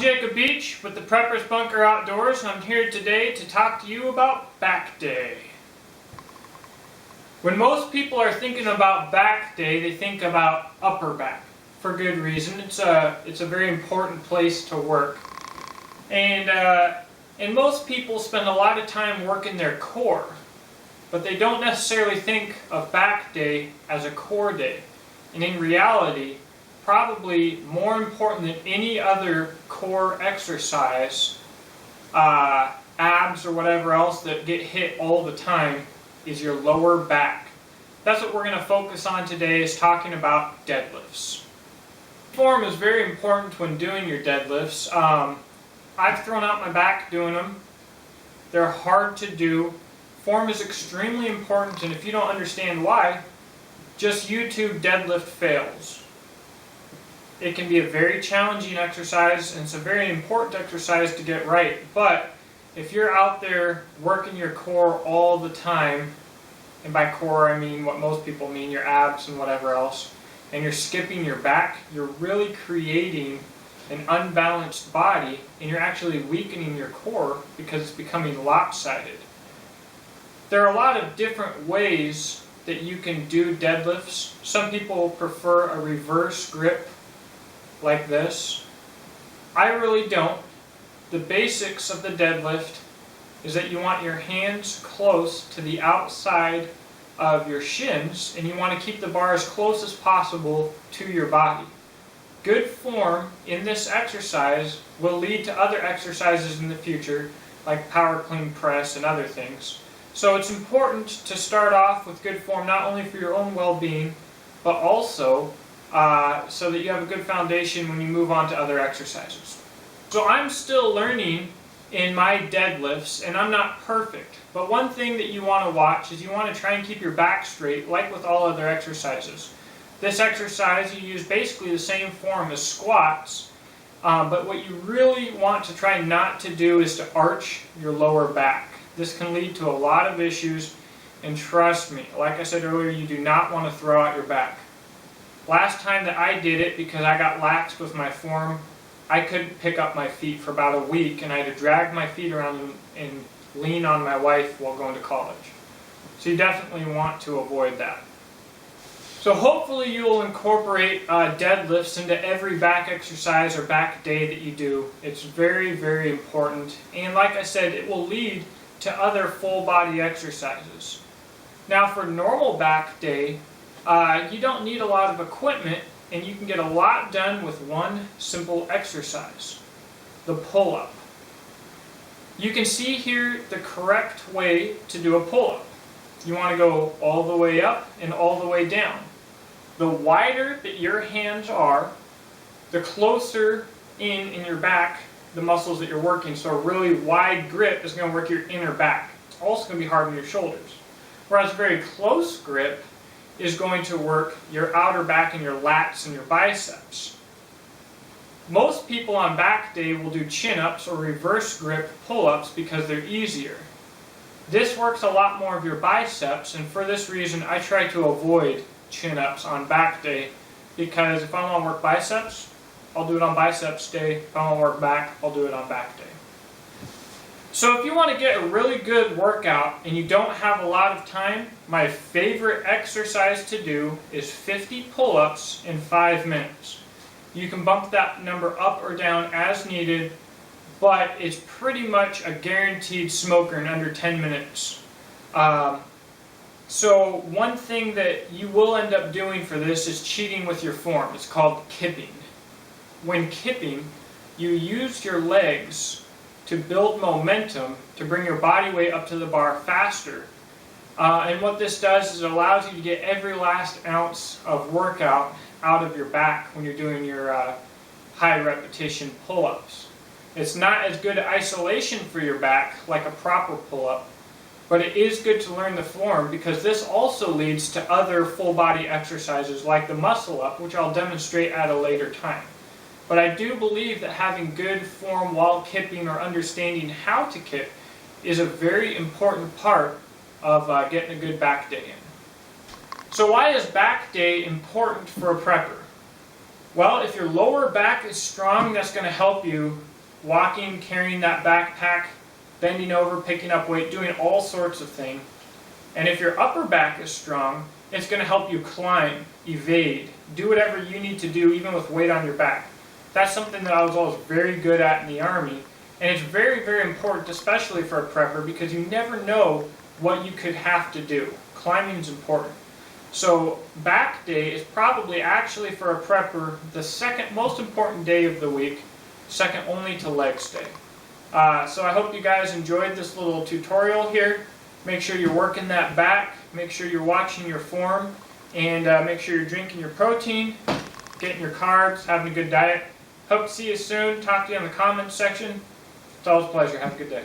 Jacob Beach with the Preppers Bunker Outdoors, and I'm here today to talk to you about back day. When most people are thinking about back day, they think about upper back, for good reason. It's a very important place to work. And most people spend a lot of time working their core, but they don't necessarily think of back day as a core day. And in reality, probably more important than any other core exercise, abs or whatever else that get hit all the time, is your lower back. That's what we're going to focus on today, is talking about deadlifts. Form is very important when doing your deadlifts. I've thrown out my back doing them. They're hard to do. Form is extremely important, and if you don't understand why, just YouTube deadlift fails. It can be a very challenging exercise, and it's a very important exercise to get right. But if you're out there working your core all the time, and by core I mean what most people mean, your abs and whatever else, and you're skipping your back, you're really creating an unbalanced body, and you're actually weakening your core because it's becoming lopsided. There are a lot of different ways that you can do deadlifts. Some people prefer a reverse grip like this. I really don't. The basics of the deadlift is that you want your hands close to the outside of your shins, and you want to keep the bar as close as possible to your body. Good form in this exercise will lead to other exercises in the future, like power clean press and other things. So it's important to start off with good form, not only for your own well-being, but also so that you have a good foundation when you move on to other exercises. So I'm still learning in my deadlifts, and I'm not perfect. But one thing that you want to watch is you want to try and keep your back straight, like with all other exercises. This exercise, you use basically the same form as squats, but what you really want to try not to do is to arch your lower back. This can lead to a lot of issues, and trust me, like I said earlier, you do not want to throw out your back. Last time that I did it, because I got laxed with my form, I couldn't pick up my feet for about a week, and I had to drag my feet around and lean on my wife while going to college. So you definitely want to avoid that. So hopefully you will incorporate deadlifts into every back exercise or back day that you do. It's very, very important. And like I said, it will lead to other full body exercises. Now for normal back day, you don't need a lot of equipment, and you can get a lot done with one simple exercise, the pull-up. You can see here the correct way to do a pull-up. You want to go all the way up and all the way down. The wider that your hands are, the closer in your back the muscles that you're working. So a really wide grip is going to work your inner back. It's also going to be hard on your shoulders. Whereas a very close grip is going to work your outer back and your lats and your biceps. Most people on back day will do chin-ups or reverse grip pull-ups because they're easier. This works a lot more of your biceps, and for this reason I try to avoid chin-ups on back day, because if I want to work biceps, I'll do it on biceps day. If I want to work back, I'll do it on back day. So if you want to get a really good workout and you don't have a lot of time, my favorite exercise to do is 50 pull-ups in 5 minutes. You can bump that number up or down as needed, but it's pretty much a guaranteed smoker in under 10 minutes. So one thing that you will end up doing for this is cheating with your form. It's called kipping. When kipping, you use your legs to build momentum to bring your body weight up to the bar faster. And what this does is it allows you to get every last ounce of workout out of your back when you're doing your high repetition pull-ups. It's not as good isolation for your back like a proper pull-up, but it is good to learn the form, because this also leads to other full body exercises like the muscle up, which I'll demonstrate at a later time. But I do believe that having good form while kipping, or understanding how to kip, is a very important part of getting a good back day in. So why is back day important for a prepper? Well, if your lower back is strong, that's going to help you walking, carrying that backpack, bending over, picking up weight, doing all sorts of things. And if your upper back is strong, it's going to help you climb, evade, do whatever you need to do even with weight on your back. That's something that I was always very good at in the Army. And it's very, very important, especially for a prepper, because you never know what you could have to do. Climbing is important. So back day is probably actually for a prepper the second most important day of the week, second only to legs day. So I hope you guys enjoyed this little tutorial here. Make sure you're working that back, make sure you're watching your form, and make sure you're drinking your protein, getting your carbs, having a good diet. Hope to see you soon. Talk to you in the comments section. It's always a pleasure. Have a good day.